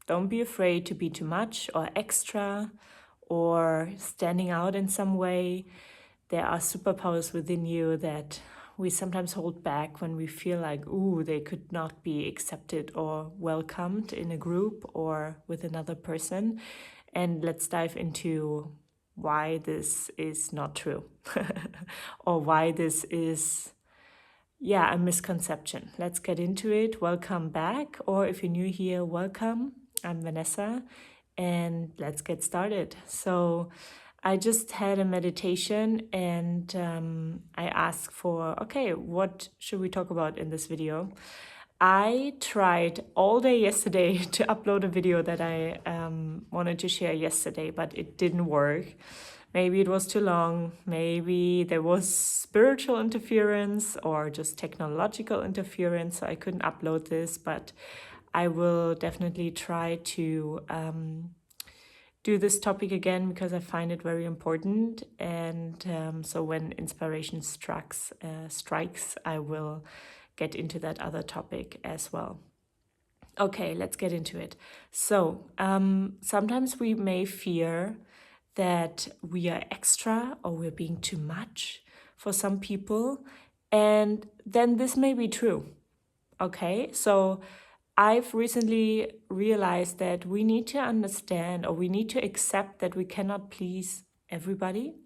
Don't be afraid to be too much or extra or standing out in some way. There are superpowers within you that we sometimes hold back when we feel like, ooh, they could not be accepted or welcomed in a group or with another person. And let's dive into why this is not true or why this is, a misconception. Let's get into it. Welcome back. Or if you're new here, welcome. I'm Vanessa and let's get started. So I just had a meditation and I asked for, okay, what should we talk about in this video? I tried all day yesterday to upload a video that I wanted to share yesterday, but it didn't work. Maybe it was too long, maybe there was spiritual interference or just technological interference, so I couldn't upload this, but I will definitely try to do this topic again because I find it very important. And so when inspiration strikes, I will get into that other topic as well. Okay, let's get into it. So sometimes we may fear that we are extra or we're being too much for some people. And then this may be true. Okay, so I've recently realized that we need to understand or we need to accept that we cannot please everybody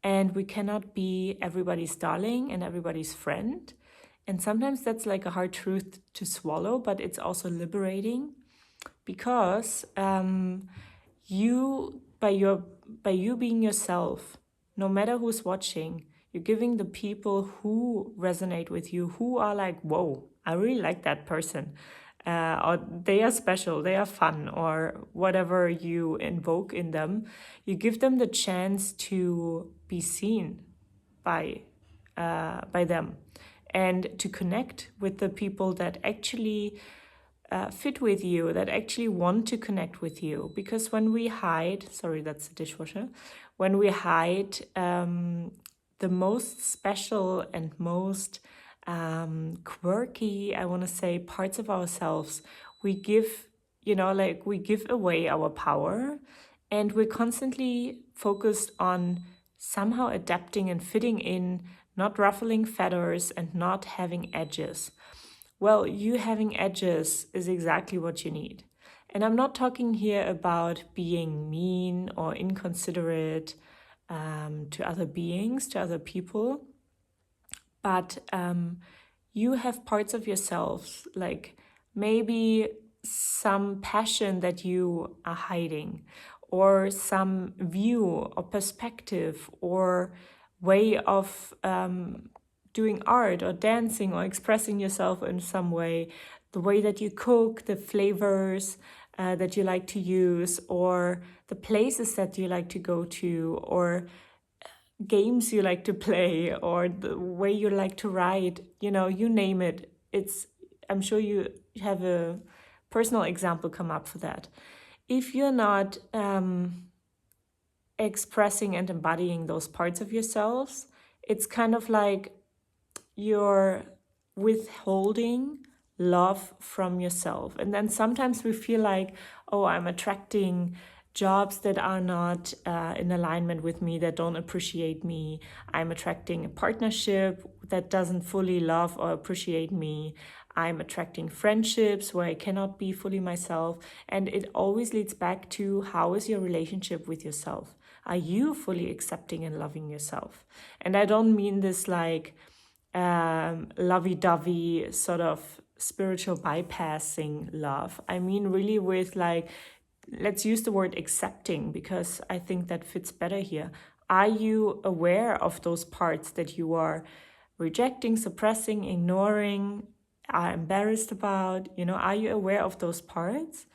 and we cannot be everybody's darling and everybody's friend. And sometimes that's like a hard truth to swallow, but it's also liberating because by you being yourself, no matter who's watching, you're giving the people who resonate with you, who are like, whoa, I really like that person. Or they are special, they are fun, or whatever you invoke in them, you give them the chance to be seen by them and to connect with the people that actually fit with you, that actually want to connect with you. Because when we hide, sorry, that's the dishwasher, when we hide the most special and most quirky, I want to say, parts of ourselves, we give, we give away our power, and we're constantly focused on somehow adapting and fitting in, not ruffling feathers and not having edges. Well, you having edges is exactly what you need. And I'm not talking here about being mean or inconsiderate to other beings, to other people. But you have parts of yourself, like maybe some passion that you are hiding, or some view or perspective or way of doing art or dancing or expressing yourself in some way, the way that you cook, the flavors that you like to use, or the places that you like to go to, or games you like to play, or the way you like to write, you name it. I'm sure you have a personal example come up for that. If you're not expressing and embodying those parts of yourselves, it's kind of like you're withholding love from yourself. And then sometimes we feel like, oh, I'm attracting jobs that are not in alignment with me, that don't appreciate me. I'm attracting a partnership that doesn't fully love or appreciate me. I'm attracting friendships where I cannot be fully myself. And it always leads back to, how is your relationship with yourself? Are you fully accepting and loving yourself? And I don't mean this like lovey-dovey sort of spiritual bypassing love. I mean really with like, let's use the word accepting, because I think that fits better here. Are you aware of those parts that you are rejecting, suppressing, ignoring, are embarrassed about? Are you aware of those parts?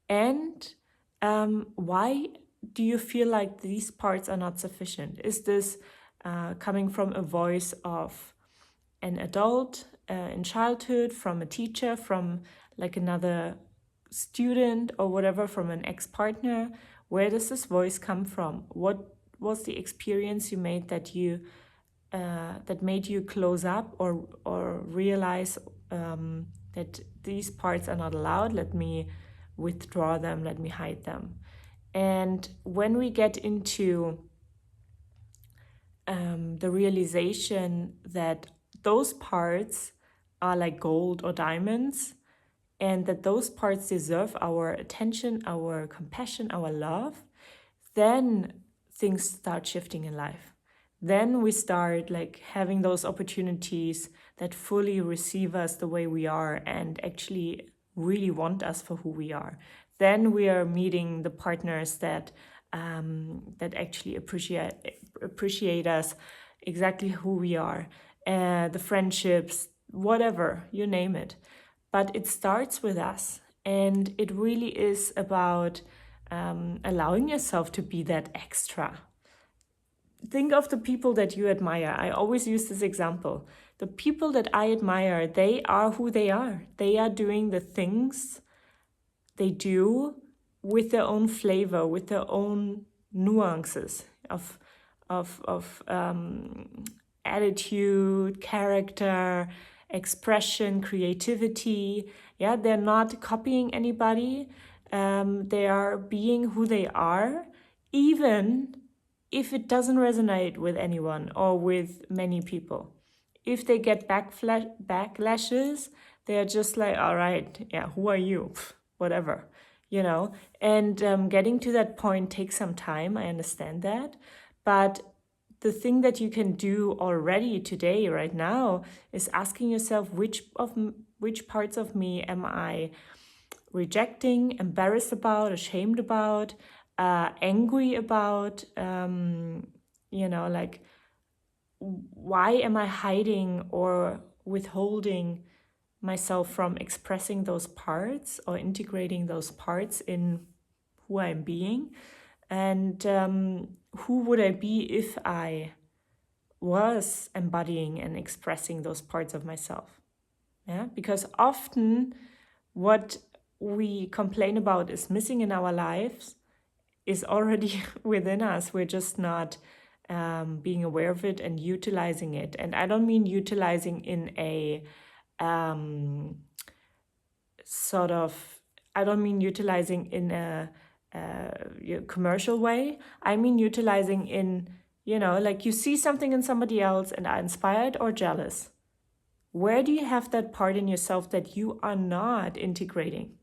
And why do you feel like these parts are not sufficient? Is this coming from a voice of an adult in childhood, from a teacher, from like another student or whatever, from an ex-partner? Where does this voice come from? What was the experience you made that made you close up or realize that these parts are not allowed? Let me withdraw them, let me hide them. And when we get into the realization that those parts are like gold or diamonds, and that those parts deserve our attention, our compassion, our love, then things start shifting in life. Then we start like having those opportunities that fully receive us the way we are and actually really want us for who we are. Then we are meeting the partners that that actually appreciate us exactly who we are, the friendships, whatever, you name it. But it starts with us, and it really is about allowing yourself to be that extra. Think of the people that you admire. I always use this example. The people that I admire, they are who they are. They are doing the things they do with their own flavor, with their own nuances of attitude, character, expression, creativity. Yeah, they're not copying anybody. They are being who they are, even if it doesn't resonate with anyone or with many people. If they get backlashes, they're just like, all right, yeah, who are you? Whatever, you know. And getting to that point takes some time, I understand that. But the thing that you can do already today, right now, is asking yourself, which parts of me am I rejecting, embarrassed about, ashamed about, angry about, like, why am I hiding or withholding myself from expressing those parts or integrating those parts in who I'm being? And who would I be if I was embodying and expressing those parts of myself? Yeah, because often what we complain about is missing in our lives is already within us. We're just not being aware of it and utilizing it. And I don't mean utilizing in a I don't mean utilizing in a commercial way. I mean utilizing in, like you see something in somebody else and are inspired or jealous. Where do you have that part in yourself that you are not integrating?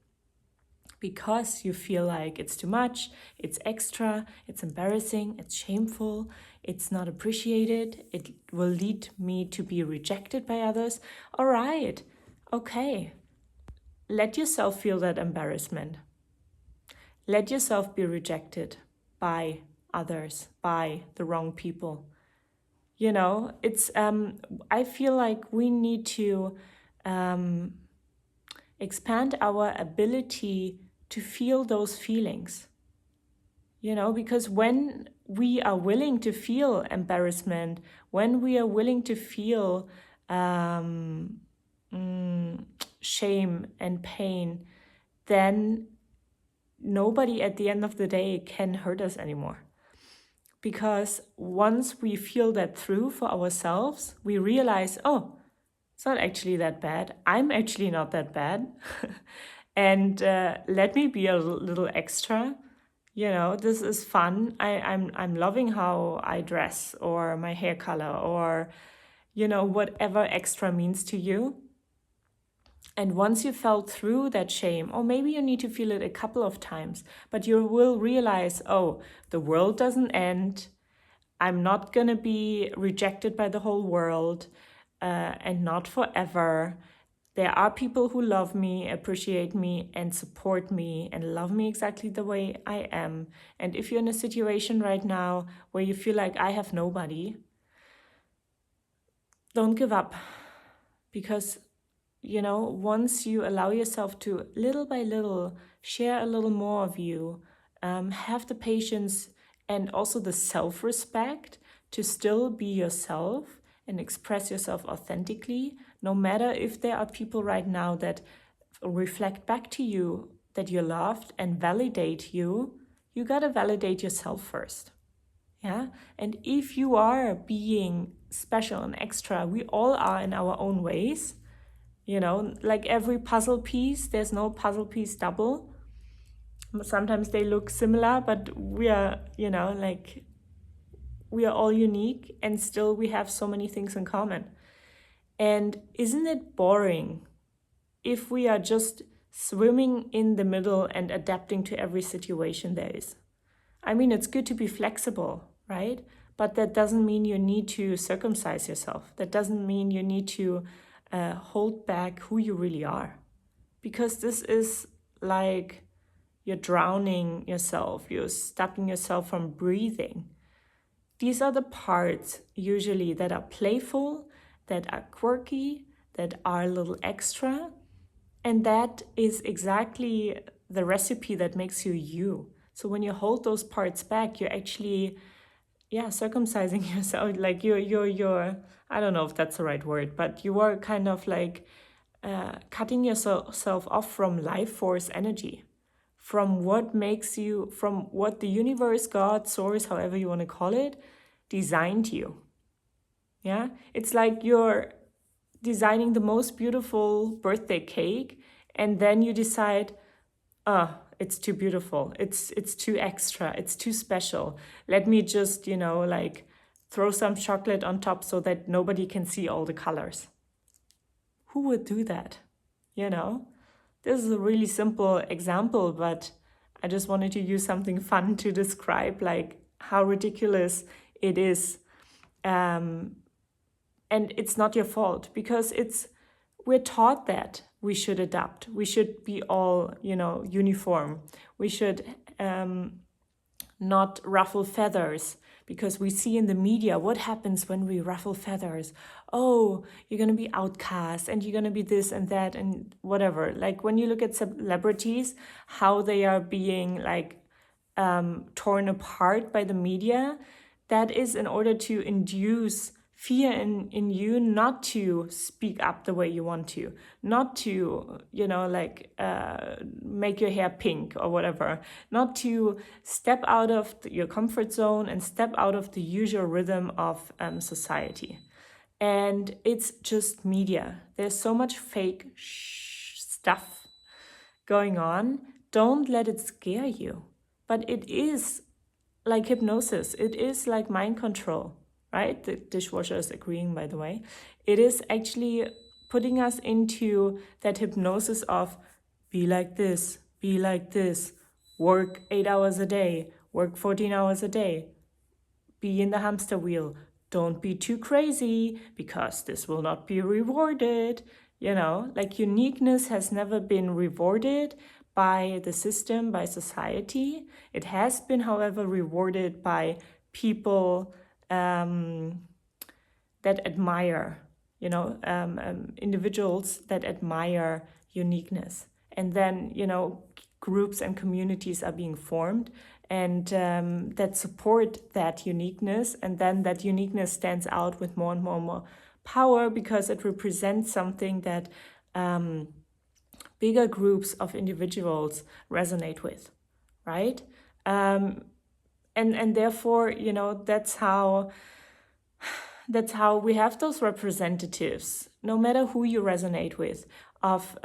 Because you feel like it's too much, it's extra, it's embarrassing, it's shameful, it's not appreciated, it will lead me to be rejected by others. All right, okay. Let yourself feel that embarrassment. Let yourself be rejected by others, by the wrong people. It's I feel like we need to expand our ability to feel those feelings. Because when we are willing to feel embarrassment, when we are willing to feel shame and pain, then nobody at the end of the day can hurt us anymore. Because once we feel that through for ourselves, we realize, oh, it's not actually that bad. I'm actually not that bad. And let me be a little extra. This is fun. I'm loving how I dress, or my hair color, or whatever extra means to you. And once you felt through that shame, or maybe you need to feel it a couple of times, but you will realize, oh, the world doesn't end. I'm not gonna be rejected by the whole world, and not forever. There are people who love me, appreciate me, and support me, and love me exactly the way I am. And if you're in a situation right now where you feel like I have nobody, don't give up. Because, once you allow yourself to, little by little, share a little more of you, have the patience and also the self-respect to still be yourself and express yourself authentically, no matter if there are people right now that reflect back to you that you're loved and validate you, you gotta validate yourself first. Yeah. And if you are being special and extra, we all are in our own ways. Like every puzzle piece, there's no puzzle piece double. Sometimes they look similar, but we are, like, we are all unique, and still we have so many things in common. And isn't it boring if we are just swimming in the middle and adapting to every situation there is? I mean, it's good to be flexible, right? But that doesn't mean you need to circumcise yourself. That doesn't mean you need to hold back who you really are. Because this is like you're drowning yourself, you're stopping yourself from breathing. These are the parts usually that are playful, that are quirky, that are a little extra. And that is exactly the recipe that makes you you. So when you hold those parts back, you're actually, circumcising yourself. Like you're, I don't know if that's the right word, but you are kind of like cutting yourself off from life force energy, from what makes you, from what the universe, God, source, however you want to call it, designed you. Yeah, it's like you're designing the most beautiful birthday cake, and then you decide, it's too beautiful, it's too extra, it's too special. Let me just, like throw some chocolate on top so that nobody can see all the colors. Who would do that? This is a really simple example, but I just wanted to use something fun to describe like how ridiculous it is. And it's not your fault, because we're taught that we should adapt. We should be all, uniform. We should not ruffle feathers, because we see in the media what happens when we ruffle feathers. Oh, you're going to be outcast, and you're going to be this and that and whatever. Like when you look at celebrities, how they are being like torn apart by the media, that is in order to induce fear in you not to speak up the way you want to, not to, make your hair pink or whatever, not to step out of your comfort zone and step out of the usual rhythm of society. And it's just media. There's so much fake stuff going on. Don't let it scare you. But it is like hypnosis. It is like mind control, right? The dishwasher is agreeing, by the way. It is actually putting us into that hypnosis of be like this, work 8 hours a day, work 14 hours a day, be in the hamster wheel. Don't be too crazy, because this will not be rewarded. Like uniqueness has never been rewarded by the system, by society. It has been, however, rewarded by people that admire, individuals that admire uniqueness. And then, groups and communities are being formed, and that support that uniqueness. And then that uniqueness stands out with more and more and more power, because it represents something that bigger groups of individuals resonate with, right? And therefore, that's how we have those representatives, no matter who you resonate with, of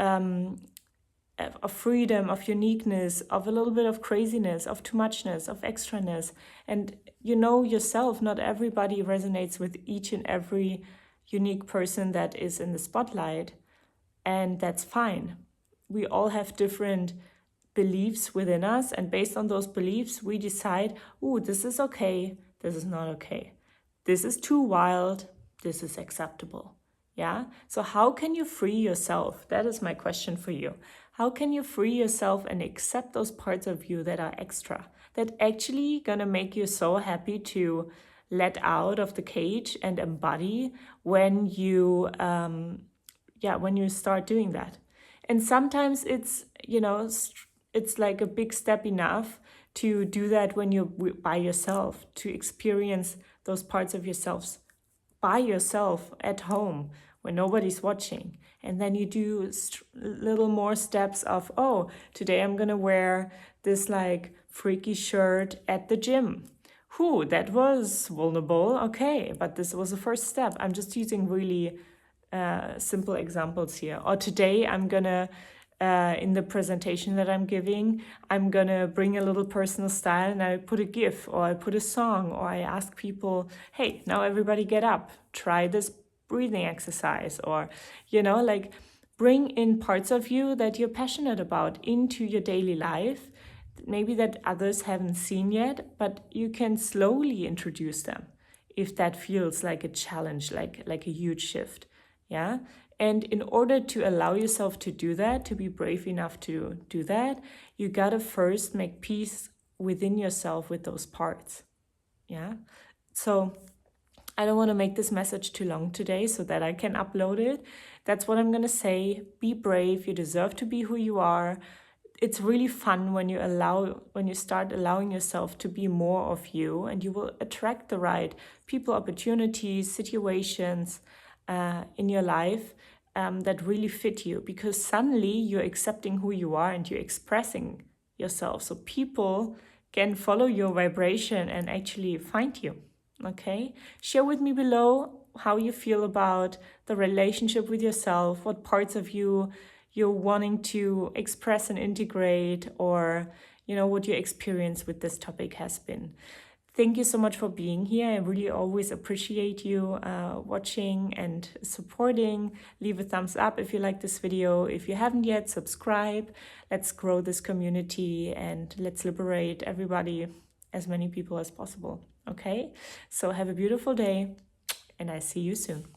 freedom, of uniqueness, of a little bit of craziness, of too muchness, of extraness. And yourself, not everybody resonates with each and every unique person that is in the spotlight, and that's fine. We all have different beliefs within us, and based on those beliefs, we decide, this is okay, this is not okay. This is too wild, this is acceptable. Yeah? So how can you free yourself? That is my question for you. How can you free yourself and accept those parts of you that are extra, that actually gonna make you so happy to let out of the cage and embody when you when you start doing that? And sometimes it's it's like a big step enough to do that when you're by yourself, to experience those parts of yourselves by yourself at home when nobody's watching. And then you do little more steps of, today I'm gonna wear this like freaky shirt at the gym. That was vulnerable, okay, but this was the first step. I'm just using really simple examples here. Or today I'm gonna in the presentation that I'm giving, I'm gonna bring a little personal style and I put a GIF or I put a song or I ask people, hey, now everybody get up, try this breathing exercise, or, like bring in parts of you that you're passionate about into your daily life, maybe that others haven't seen yet, but you can slowly introduce them if that feels like a challenge, like a huge shift. Yeah. And in order to allow yourself to do that, to be brave enough to do that, you gotta first make peace within yourself with those parts. Yeah. So I don't want to make this message too long today so that I can upload it. That's what I'm going to say. Be brave. You deserve to be who you are. It's really fun when you start allowing yourself to be more of you, and you will attract the right people, opportunities, situations in your life that really fit you, because suddenly you're accepting who you are and you're expressing yourself. So people can follow your vibration and actually find you. Okay, share with me below how you feel about the relationship with yourself, what parts of you you're wanting to express and integrate, or what your experience with this topic has been. Thank you so much for being here. I really always appreciate you watching and supporting. Leave a thumbs up if you like this video. If you haven't yet, subscribe. Let's grow this community and let's liberate everybody, as many people as possible. Okay, so have a beautiful day and I see you soon.